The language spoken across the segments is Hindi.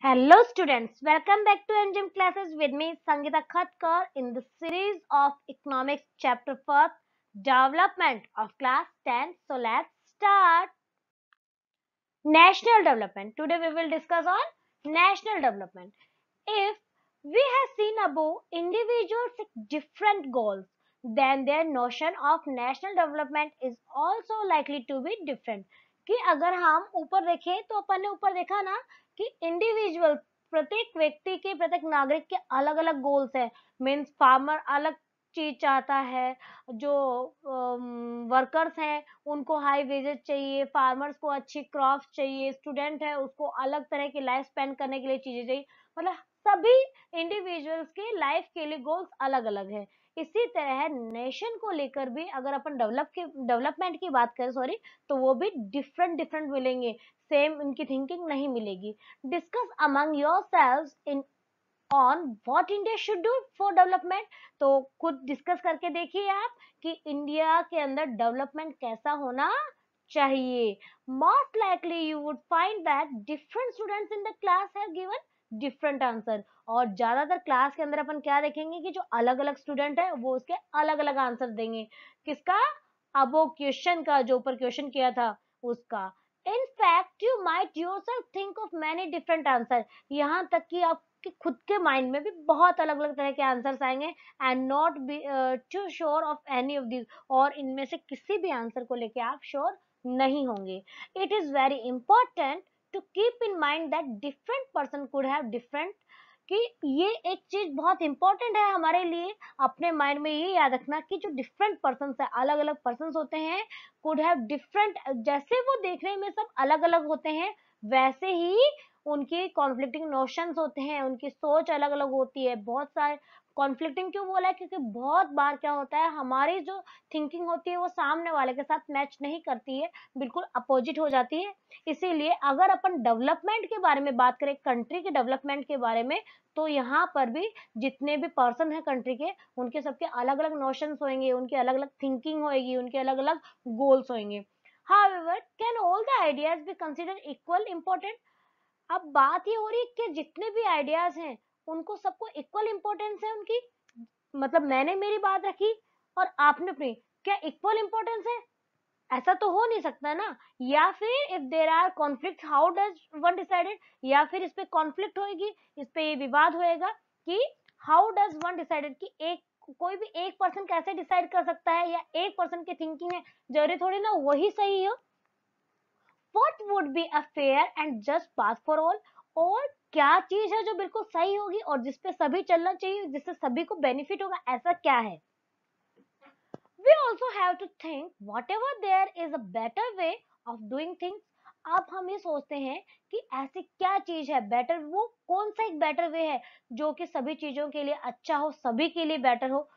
Hello students, welcome back to NGM classes with me Sangeeta Khatkar in the series of economics chapter 4 development of class 10. So let's start. National development. Today we will discuss on national development. If we have seen above individuals with different goals, then their notion of national development is also likely to be different. कि अगर हम ऊपर देखें तो अपन ने ऊपर देखा ना कि इंडिविजुअल प्रत्येक व्यक्ति के प्रत्येक नागरिक के अलग अलग गोल्स है। मीन्स फार्मर अलग चीज चाहता है, जो वर्कर्स हैं उनको हाई वेजेस चाहिए, फार्मर्स को अच्छी क्रॉप्स चाहिए, स्टूडेंट है उसको अलग तरह की लाइफ स्पेंड करने के लिए चीजें चाहिए। मतलब सभी इंडिविजुअल्स के लाइफ के लिए गोल्स अलग अलग है। इसी तरह नेशन को लेकर भी अगर अपन डेवलपमेंट की बात करें, सॉरी, तो वो भी डिफरेंट डिफरेंट मिलेंगे, सेम उनकी थिंकिंग नहीं मिलेगी। Discuss among yourselves in on what India should do for development. तो खुद डिस्कस करके देखिए आप कि इंडिया के अंदर डेवलपमेंट कैसा होना चाहिए। Most likely you would find that different students in the class have given different answer. और ज्यादातर क्लास के अंदर अपन क्या देखेंगे कि जो अलग अलग स्टूडेंट है वो उसके अलग अलग आंसर देंगे। किसका? अब वो क्वेश्चन का जो ऊपर क्वेश्चन किया था उसका। In fact you might yourself think of many different answer. यहाँ तक कि आप कि खुद के माइंड में भी बहुत अलग अलग तरह के आंसर्स आएंगे and not be to sure of any of this. और इनमें से किसी भी आंसर को लेके आप श्योर नहीं होंगे। It is very important to keep in mind that different person could have different, कि ये एक चीज बहुत इंपॉर्टेंट है हमारे लिए। अपने माइंड में ये याद रखना कि जो डिफरेंट पर्सन है, अलग अलग पर्सन होते हैं, कुड हैव डिफरेंट, जैसे वो देखने में सब अलग अलग होते हैं वैसे ही उनकी कॉन्फ्लिक्टिंग नोशंस होते हैं, उनकी सोच अलग अलग होती है। बहुत सारे कॉन्फ्लिक्टिंग क्यों बोला है? क्योंकि बहुत बार क्या होता है, हमारी जो थिंकिंग होती है वो सामने वाले के साथ मैच नहीं करती है, बिल्कुल अपोजिट हो जाती है। इसीलिए अगर अपन डेवलपमेंट के बारे में बात करें, कंट्री के डेवलपमेंट के बारे में, तो यहाँ पर भी जितने भी पर्सन है कंट्री के, उनके सबके अलग अलग नोशंस होंगे, उनकी अलग अलग थिंकिंग होगी, उनके अलग अलग गोल्स होंगे। However, can all the ideas be considered equal important? अब बात ये हो रही है कि जितने भी आइडियाज हैं उनको सबको इक्वल इंपॉर्टेंस है उनकी। मतलब मैंने मेरी बात रखी और आपने अपनी, क्या इक्वल इंपॉर्टेंस है? ऐसा तो हो नहीं सकता ना। या फिर if there are conflict, how does one decided? या फिर इस पे कॉन्फ्लिक्ट होगी, इस पे ये विवाद होएगा कि हाउ डज वन डिसाइडेड, कि एक कोई भी एक पर्सन कैसे डिसाइड कर सकता है, या एक पर्सन की थिंकिंग है, जरूरी थोड़ी ना वही सही हो। What would be a fair and just path for all? और क्या चीज है जो बिल्कुल सही होगी और जिसपे सभी चलना चाहिए, जिससे सभी को बेनिफिट होगा, ऐसा क्या है? We also have to think whatever there is a better way of doing things. अब हम ये सोचते हैं कि ऐसी क्या चीज है बेटर, वो कौन सा एक बेटर वे है जो कि सभी चीजों के लिए अच्छा हो, सभी के लिए बेटर हो।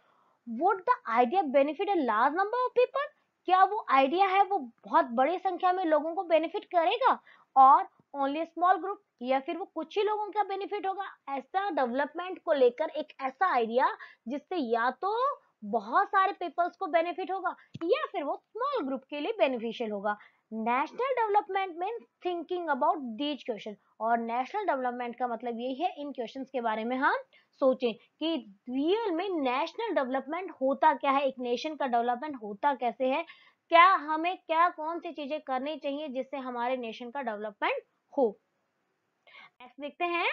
Would the idea benefit a large number of people? क्या वो आइडिया है वो बहुत बड़ी संख्या में लोगों को बेनिफिट करेगा, और ओनली स्मॉल ग्रुप, या फिर वो कुछ ही लोगों का बेनिफिट होगा? ऐसा डेवलपमेंट को लेकर एक ऐसा आइडिया जिससे या तो बहुत सारे पीपल्स को बेनिफिट होगा या फिर वो स्मॉल ग्रुप के लिए बेनिफिशियल होगा। National development means thinking about these question. और नेशनल डेवलपमेंट का मतलब यही है इन क्वेश्चंस के बारे में हम सोचें कि रियल में नेशनल डेवलपमेंट होता क्या है, एक नेशन का डेवलपमेंट होता कैसे है, क्या हमें क्या कौन सी चीजें करनी चाहिए जिससे हमारे नेशन का डेवलपमेंट हो। नेक्स्ट देखते हैं।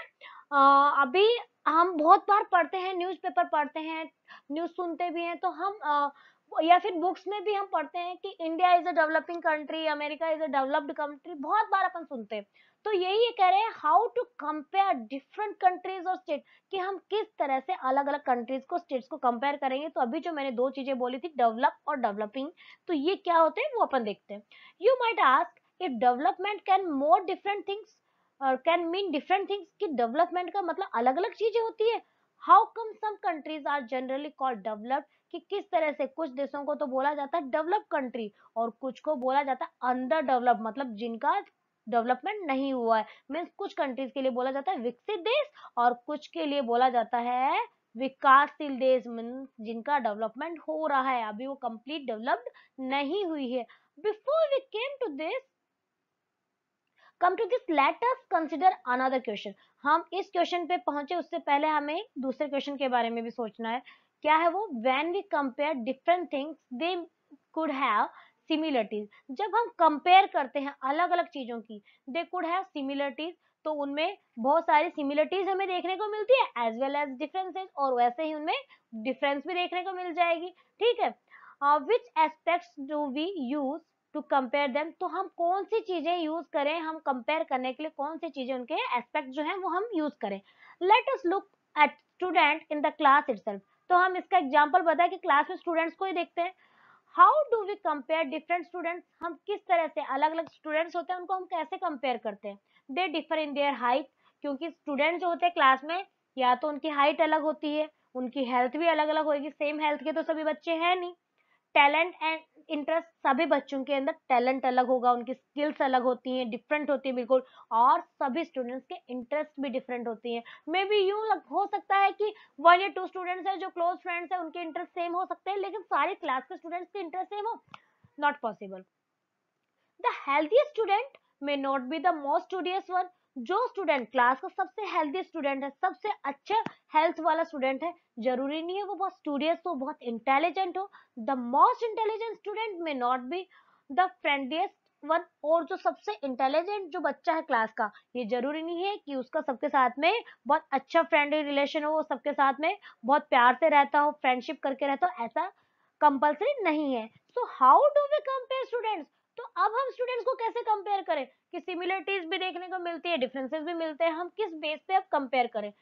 अभी हम बहुत बार पढ़ते हैं, न्यूज़पेपर पढ़ते हैं, न्यूज़ सुनते भी हैं, तो हम या फिर बुक्स में भी हम पढ़ते हैं कि India is a developing country, America is a developed country, बहुत बार अपन सुनते हैं। तो यही ये कह रहे हैं how to compare different countries और स्टेट, कि हम किस तरह से अलग अलग कंट्रीज को, स्टेट्स को कंपेयर करेंगे। तो अभी जो मैंने दो चीजें बोली थी, डेवलप और डेवलपिंग, तो ये क्या होते हैं वो अपन देखते हैं। You might ask if development can more different things और कैन मीन डिफरेंट थिंग्स, कि डेवलपमेंट का मतलब अलग अलग चीजें होती है। How come some countries are generally called developed, कि किस तरह से कुछ देशों को तो बोला जाता है डेवलप कंट्री और कुछ को बोला जाता है अंडर डेवलप, मतलब जिनका डेवलपमेंट नहीं हुआ है। मीन्स कुछ कंट्रीज के लिए बोला जाता है विकसित देश और कुछ के लिए बोला जाता है विकासशील देश, मीन्स जिनका डेवलपमेंट हो रहा है, अभी वो कंप्लीट डेवलप्ड नहीं हुई है। Before we came to this, come to this, let us consider another question. हम इस क्वेश्चन पे पहुंचे उससे पहले हमें दूसरे क्वेश्चन के बारे में भी सोचना है। क्या है वो? When we compare different things they could have similarities. जब हम कंपेयर करते हैं अलग अलग चीजों की, दे कुड हैव सिमिलरिटीज, तो उनमें बहुत सारी सिमिलरिटीज हमें देखने को मिलती है एज वेल एज डिफरेंसेस, और वैसे ही उनमें डिफरेंस भी देखने को मिल जाएगी। ठीक है, which aspects do we use to compare them? तो हम कौन सी चीजें यूज करें, हम कंपेयर करने के लिए कौन सी चीजें, उनके एस्पेक्ट जो हैं वो हम यूज करें। Let us look at student in the class itself. तो हम इसका एग्जांपल पता है कि क्लास में स्टूडेंट्स को ही देखते हैं। How do we compare different students? हम किस तरह से अलग अलग स्टूडेंट्स होते हैं उनको हम कैसे कंपेयर करते हैं? They differ in their height, क्योंकि स्टूडेंट जो होते हैं क्लास में, या तो उनकी हाइट अलग होती है, उनकी हेल्थ भी अलग अलग होगी, सेम हेल्थ के तो सभी बच्चे हैं नहीं। टैलेंट एंड इंटरेस्ट, सभी बच्चों के अंदर टैलेंट अलग होगा, उनकी स्किल्स अलग होती हैं, डिफरेंट होती है बिल्कुल, और सभी स्टूडेंट्स के इंटरेस्ट भी डिफरेंट होती हैं। मे बी यूं हो सकता है कि 1 या 2 स्टूडेंट्स हैं जो क्लोज फ्रेंड्स हैं, उनके इंटरेस्ट सेम हो सकते हैं, लेकिन सारी क्लास के स्टूडेंट्स के इंटरेस्ट सेम हो, not possible. The healthiest student may not be the most studious one. जो स्टूडेंट क्लास का सबसे हेल्दी स्टूडेंट है, सबसे अच्छा हेल्थ वाला स्टूडेंट है, जरूरी नहीं है वो बहुत स्टूडियस हो, बहुत इंटेलिजेंट हो। The most intelligent student may not be the फ्रेंडलीस्ट one. और जो सबसे इंटेलिजेंट जो बच्चा है क्लास का, ये जरूरी नहीं है कि उसका सबके साथ में बहुत अच्छा फ्रेंडली रिलेशन हो, वो सबके साथ में बहुत प्यार से रहता हो, फ्रेंडशिप करके रहता हो, ऐसा कंपल्सरी नहीं है। So how do we compare students? तो अब हम स्टूडेंट्स को कैसे कंपेयर करें कि सिमिलरिटीज भी देखने को मिलती है, डिफरेंसेस भी मिलते हैं, हम किस बेस पे अब कंपेयर करें?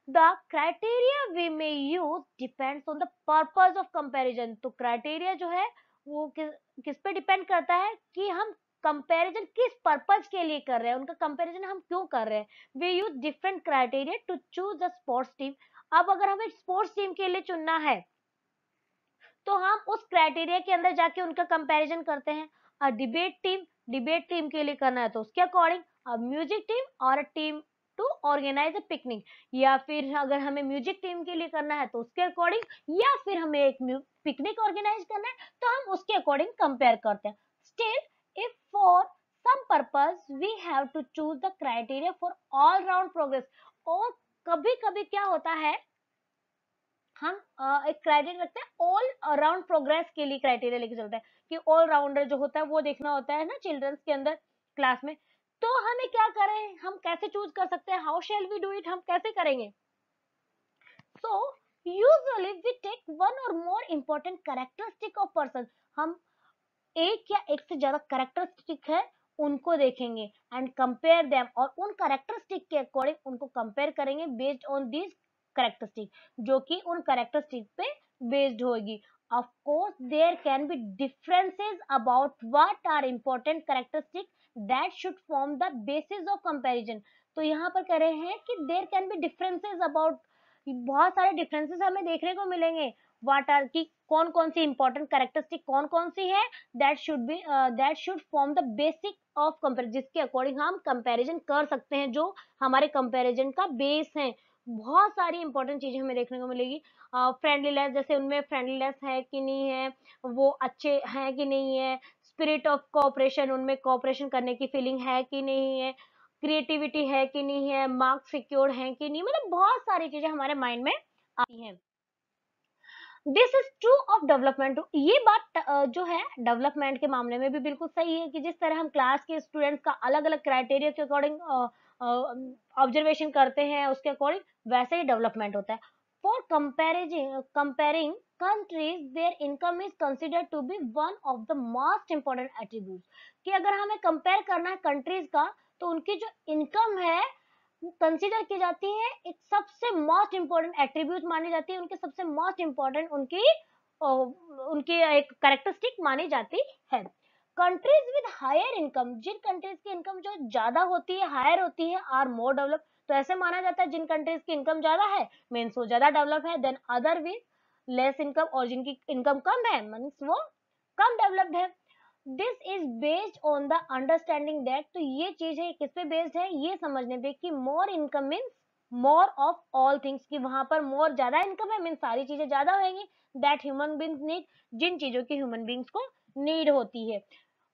The criteria we may use depends on the purpose of comparison. तो क्राइटेरिया जो है वो किस पे डिपेंड करता है कि हम कंपैरिजन किस पर्पस के लिए कर रहे हैं, उनका कंपैरिजन हम क्यों कर रहे हैं। We use different criteria to choose a sports team. अब अगर हमें स्पोर्ट्स टीम के लिए चुनना है, तो हम उस क्राइटेरिया के अंदर जाके उनका कंपैरिजन करते हैं। डिबेट टीम के लिए करना है तो उसके अकॉर्डिंग, म्यूजिक टीम और team to organise a picnic, या फिर अगर हमें म्यूजिक टीम के लिए करना है तो उसके अकॉर्डिंग, या फिर हमें एक पिकनिक ऑर्गेनाइज करना है तो हम उसके अकॉर्डिंग कंपेयर करते हैं। Still if for some purpose we have to choose the criteria for all round progress. और कभी कभी क्या होता है, हम एक क्राइटेरिया रखते हैं ऑल अराउंड प्रोग्रेस के लिए, क्राइटेरिया लेके चलते हैं कि ऑल राउंडर जो होता है वो देखना होता है ना चिल्ड्रंस के अंदर, क्लास में। तो हमें क्या करें, हम कैसे चूज कर सकते हैं, how shall we do it, हम कैसे करेंगे? So usually we take one और more important characteristic of person. हम एक या एक से ज्यादा कैरेक्टरिस्टिक है उनको देखेंगे एंड कंपेयर देम, और उन कैरेक्टरिस्टिक के अकॉर्डिंग उनको कंपेयर करेंगे बेस्ड ऑन दिस कैरेक्टरिस्टिक, जो कि उन कैरेक्टरिस्टिक पे बेस्ड होगी। Of course there can be differences about what are important characteristic that should form the basis of comparison. तो यहाँ पर कह रहे हैं कि there can be differences about, बहुत सारे डिफरेंसेस हमें देखने को मिलेंगे। व्हाट आर की कौन कौन सी इंपॉर्टेंट कैरेक्टरिस्टिक कौन कौन सी है, that should form the basic of comparison, जिसके अकॉर्डिंग हम कंपैरिजन कर सकते हैं, जो हमारे कंपैरिजन का बेस है। बहुत सारी इंपॉर्टेंट चीजें हमें देखने को मिलेगी। फ्रेंडलीनेस, जैसे उनमें फ्रेंडलीनेस है कि नहीं है, वो अच्छे हैं कि नहीं है। स्पिरिट ऑफ कोऑपरेशन, उनमें कोऑपरेशन करने की फीलिंग है कि नहीं है। क्रिएटिविटी है कि नहीं है, मार्क्स सिक्योर है कि नहीं, मतलब बहुत सारी चीजें हमारे माइंड में आती हैं। This is true of development. ये बात जो है डेवलपमेंट के मामले में भी बिल्कुल सही है कि जिस तरह हम क्लास के स्टूडेंट्स का अलग अलग क्राइटेरिया के अकॉर्डिंग ऑब्जर्वेशन करते हैं, उसके अकॉर्डिंग वैसे ही डेवलपमेंट होता है। For comparing countries their income is considered to be one of the most important attributes। कि अगर हमें कंपेयर करना है कंट्रीज का, तो उनकी जो इनकम है कंसीडर की जाती है, एक सबसे मोस्ट इंपॉर्टेंट एट्रीब्यूट मानी जाती है, उनके सबसे मोस्ट इंपॉर्टेंट उनकी एक कैरेक्टरिस्टिक मानी जाती है। कंट्रीज विद हायर इनकम, जिन कंट्रीज की इनकम जो ज्यादा होती है, हायर होती है, आर मोर डेवलप। तो ऐसे माना जाता है जिन कंट्रीज की इनकम ज्यादा है मीन्स वो ज्यादा डेवलप है, then other with less income, और जिनकी इनकम कम है मीन्स वो कम डेवलप्ड है। This is based on the understanding that, तो ये चीज है किस पे बेस्ड है, ये समझने पे कि more income means more of all things, कि वहां पर मोर ज्यादा इनकम है मीन्स सारी चीजें ज्यादा होंगी दैट ह्यूमन बींग्स नीड, जिन चीजों की ह्यूमन बींग्स को नीड होती है।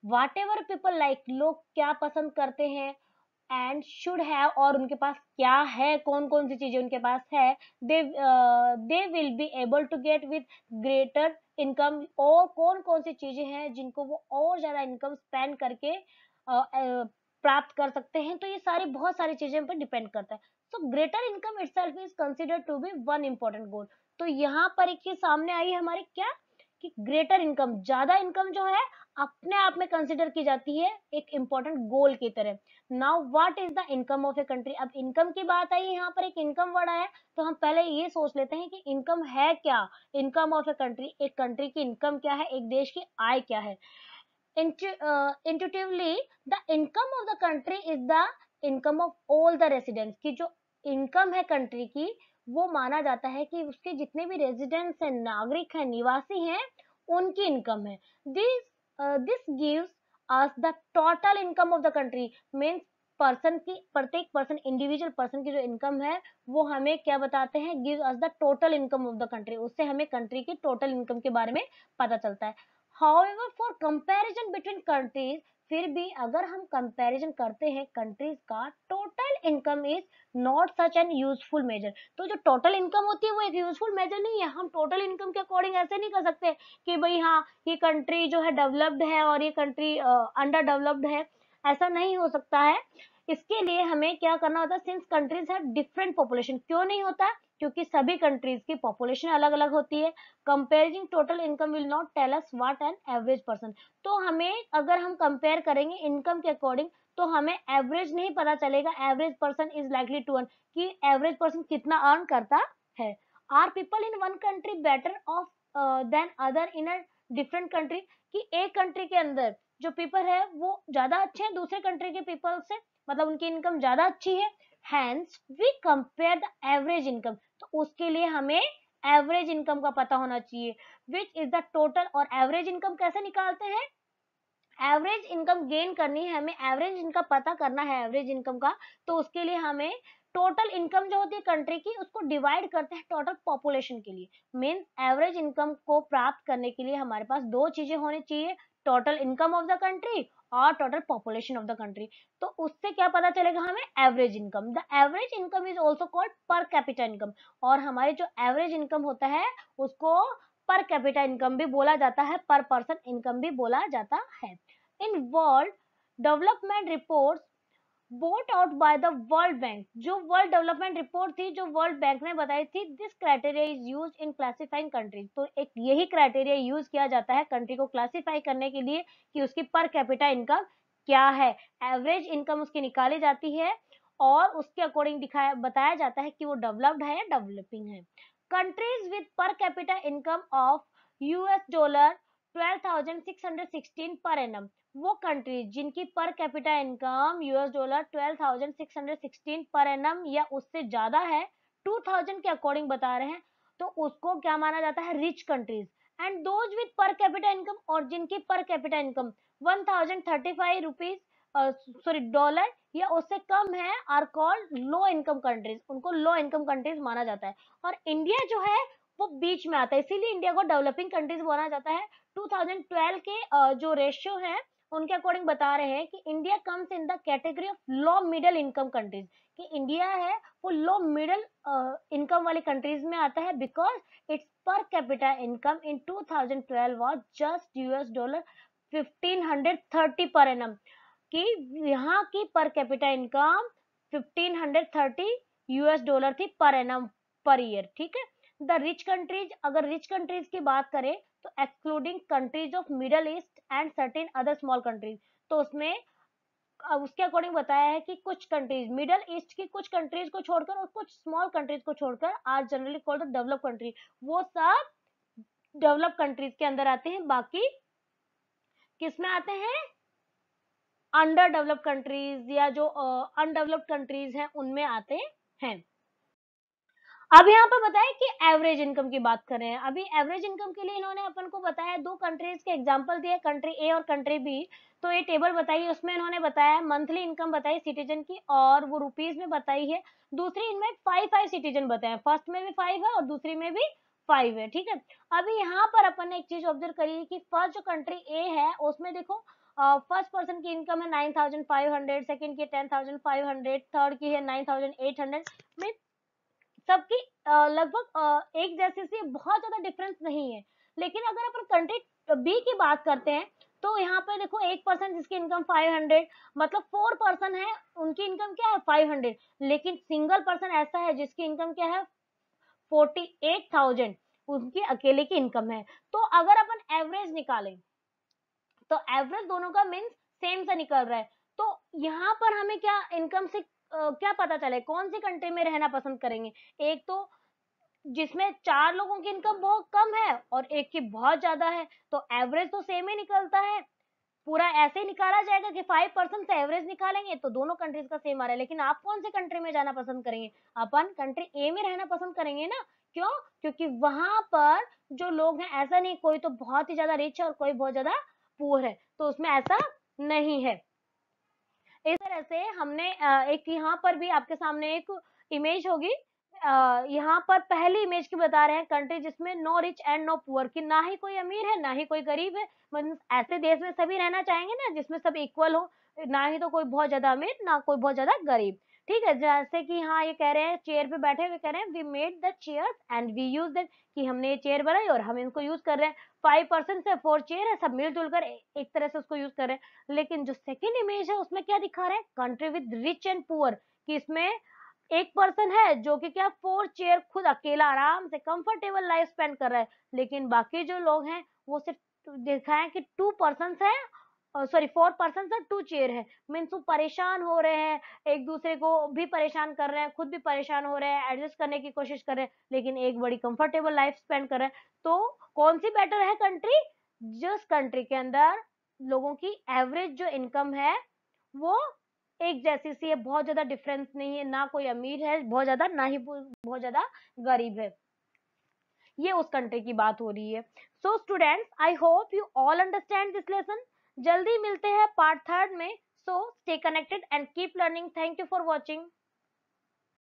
वाट एवर पीपल लाइक, लोग क्या पसंद करते हैं, एंड शुड हैव, और उनके पास क्या है, कौन कौन सी चीजें उनके पास है, they will be able to get with greater income, और कौन कौन सी चीजें हैं जिनको वो और ज्यादा इनकम स्पेंड करके प्राप्त कर सकते हैं। तो ये सारी बहुत सारी चीजें पर डिपेंड करता है। So greater income itself is considered to be one important goal. तो यहाँ पर एक चीज सामने आई हमारे क्या, कि ग्रेटर इनकम, ज्यादा इनकम जो है अपने आप में कंसिडर की जाती है एक इम्पोर्टेंट गोल की तरह। Now what is the income of a country. अब इनकम की बात आई, यहाँ पर एक इनकम वर्ड आया, तो हम पहले ये सोच लेते हैं कि इनकम है क्या। इनकम ऑफ ए कंट्री, एक कंट्री की इनकम क्या है, एक देश की आय क्या है। Intuitively, the income of the country is the income of all the residents, की जो इनकम है कंट्री की, वो माना जाता है कि उसके जितने भी रेजिडेंट्स हैं, नागरिक हैं, निवासी हैं, उनकी इनकम है। This gives us the total income of the country, means person की, प्रत्येक पर्सन, इंडिविजुअल पर्सन की जो इनकम है वो हमें क्या बताते हैं, give us the total income of the country. उससे हमें कंट्री की टोटल इनकम के बारे में पता चलता है। However, for comparison between countries, फिर भी अगर हम कंपैरिजन करते हैं कंट्रीज का, total income is not such an useful measure. तो जो टोटल इनकम होती है वो एक यूजफुल मेजर नहीं है। हम टोटल इनकम के अकॉर्डिंग ऐसे नहीं कर सकते कि भाई हाँ ये कंट्री जो है डेवलप्ड है और ये कंट्री अंडर डेवलप्ड है, ऐसा नहीं हो सकता है। इसके लिए हमें क्या करना होता है, since countries have different population. क्यों नहीं होता, क्योंकि सभी कंट्रीज की पॉपुलेशन अलग अलग होती है। Comparing total income will not tell us what an average person. तो हमें अगर हम कंपेयर करेंगे इनकम के अकॉर्डिंग, तो हमें एवरेज नहीं पता चलेगा, average person is likely to earn, कि एवरेज पर्सन कितना अर्न करता है। Are people in one country better off than other in a different country, कि एक कंट्री के अंदर जो पीपल है वो ज्यादा अच्छे हैं दूसरे कंट्री के पीपल से, मतलब उनकी इनकम ज्यादा अच्छी है। Hence we compare the average income, तो उसके लिए हमें एवरेज इनकम का पता होना चाहिए, विच इज द टोटल। और एवरेज इनकम कैसे निकालते हैं, एवरेज इनकम गेन करनी है हमें, एवरेज इनकम पता करना है एवरेज इनकम का, तो उसके लिए हमें टोटल इनकम जो होती है कंट्री की उसको डिवाइड करते हैं टोटल पॉपुलेशन के लिए। मीन्स एवरेज इनकम को प्राप्त करने के लिए हमारे पास दो चीजें होनी चाहिए, total income of the country और total population of the country. तो उससे क्या पता चलेगा हमें, average income. The average income is also called per capita income, और हमारी जो एवरेज इनकम होता है उसको पर कैपिटा इनकम भी बोला जाता है, पर पर्सन इनकम भी बोला जाता है। In world development report boat out by the world bank, जो वर्ल्ड डेवलपमेंट रिपोर्ट थी जो वर्ल्ड बैंक ने बताई थी, this criteria is use in classifying countries. तो एक यही क्राइटेरिया यूज किया जाता है कंट्री को क्लासिफाई करने के लिए कि उसकी पर कैपिटा इनकम क्या है। एवरेज इनकम उसकी निकाली जाती है और उसके अकॉर्डिंग दिखाया बताया जाता है कि वो डेवलप्ड है या डेवलपिंग है। Countries with per capita income of US dollar 12,616 per annum, वो कंट्रीज जिनकी per capita income US dollar 12,616 per annum या उससे ज्यादा है, 2000 के अकॉर्डिंग बता रहे हैं, तो उसको क्या माना जाता है, rich countries. And those with per capita income, और जिनकी per capita income 1035 rupees sorry dollar या उससे कम है, are called low income countries, उनको लो इनकम कंट्रीज माना जाता है। और इंडिया जो है वो बीच में आता है, इसीलिए इंडिया को डेवलपिंग कंट्रीज माना जाता है। 2012 के जो रेशियो है उनके अकॉर्डिंग बता रहे हैं कि India comes in the category of low middle income countries, कि इंडिया है वो लो मिडिल इनकम वाली कंट्रीज में आता है, बिकॉज इट्स पर capita income in 2012 was just US dollar 1530 per annum, कि यहाँ की पर कैपिटा इनकम 1530 यूएस डॉलर थी पर एनम पर ईयर। ठीक है। द रिच कंट्रीज, अगर रिच कंट्रीज की बात करें तो excluding countries of middle east and certain other small countries, तो उसमें उसके अकॉर्डिंग बताया है कि कुछ कंट्रीज, मिडल ईस्ट की कुछ कंट्रीज को छोड़कर और कुछ स्मॉल कंट्रीज को छोड़कर, are generally called develop country, वो सब डेवलप कंट्रीज के अंदर आते हैं। बाकी किस में आते हैं, अंडर डेवलप कंट्रीज या जो अनडेवलप्ड कंट्रीज हैं उनमें आते हैं। अब यहाँ पर बताया कि एवरेज इनकम की बात कर रहे हैं। अभी एवरेज इनकम के लिए इन्होंने अपन को बताया, दो कंट्रीज के एग्जांपल दिए, कंट्री ए और कंट्री बी। तो ये टेबल बताई, उसमें इन्होंने बताया मंथली इनकम बताई सिटीजन की, और वो रुपीज में बताई है। दूसरी इनमें 5 सिटीजन बताए, फर्स्ट में भी 5 है और दूसरी में भी 5 है। ठीक है। अभी यहाँ पर अपन ने एक चीज ऑब्जर्व करी कि फर्स्ट जो कंट्री ए है उसमें देखो फर्स्ट पर्सन की इनकम है 9,500, सेकंड की 10,500, थर्ड की है 9,800 में सबकी लगभग एक जैसी सी, बहुत ज्यादा डिफरेंस नहीं है। लेकिन अगर अपन कंट्री बी की बात करते हैं तो यहाँ पे देखो एक पर्सन जिसकी इनकम 500, मतलब 4 पर्सन है उनकी इनकम क्या है 500, लेकिन सिंगल पर्सन ऐसा है जिसकी इनकम क्या है 48,000, उनकी अकेले की इनकम है। तो अगर अपन एवरेज निकालें तो एवरेज दोनों का मीन सेम सा निकल रहा है। तो यहाँ पर हमें क्या इनकम से क्या पता चले कौन सी कंट्री में रहना पसंद करेंगे। एक तो जिसमें 4 लोगों की इनकम बहुत कम है और एक की बहुत ज्यादा है, तो एवरेज तो सेम ही निकलता है। पूरा ऐसे ही निकाला जाएगा कि 5% से एवरेज निकालेंगे तो दोनों कंट्रीज का सेम आ रहा है। लेकिन आप कौन से कंट्री में जाना पसंद करेंगे? अपन कंट्री ए में रहना पसंद करेंगे ना। क्यों? क्योंकि वहां पर जो लोग हैं ऐसा नहीं कोई तो बहुत ही ज्यादा रिच है और कोई बहुत ज्यादा पुअर है, तो उसमें ऐसा नहीं है। इस तरह से हमने एक यहाँ पर भी आपके सामने एक इमेज होगी। यहाँ पर पहली इमेज की बता रहे हैं कंट्री जिसमें no rich and no poor, कि ना ही कोई अमीर है ना ही कोई गरीब है। मतलब ऐसे देश में सभी रहना चाहेंगे ना जिसमें सब इक्वल हो, ना ही तो कोई बहुत ज्यादा अमीर ना कोई बहुत ज्यादा गरीब। ठीक है, जैसे कि हाँ ये कह रहे हैं चेयर पे बैठे हुए कह रहे हैं we made the chair and we use that, कि हमने ये चेयर बनाई और हम इनको यूज कर रहे हैं। 5% से 4 चेयर है, सब मिलजुल कर एक तरह से उसको यूज कर रहे हैं। लेकिन जो सेकंड इमेज है उसमें क्या दिखा रहे हैं country with rich and poor, कि इसमें एक पर्सन है जो कि क्या 4 चेयर खुद अकेला आराम से कंफर्टेबल लाइफ स्पेंड कर रहा है। लेकिन बाकी जो लोग हैं वो सिर्फ देखा है कि 2 पर्सन है, सॉरी 4 पर्सन है 2 चेयर है। मीन्स वो परेशान हो रहे हैं, एक दूसरे को भी परेशान कर रहे हैं, खुद भी परेशान हो रहे हैं, एडजस्ट करने की कोशिश कर रहे हैं, लेकिन एक बड़ी कंफर्टेबल लाइफ स्पेंड कर रहे हैं। तो कौन सी बेटर है कंट्री? जिस कंट्री के अंदर लोगों की एवरेज जो इनकम है वो एक जैसी सी है, बहुत ज्यादा डिफरेंस नहीं है, ना कोई अमीर है बहुत ज्यादा ना ही बहुत ज्यादा गरीब है। ये उस कंट्री की बात हो रही है। So students, I hope you all understand this lesson. जल्दी मिलते हैं पार्ट थर्ड में। So stay connected and keep learning. Thank you for watching.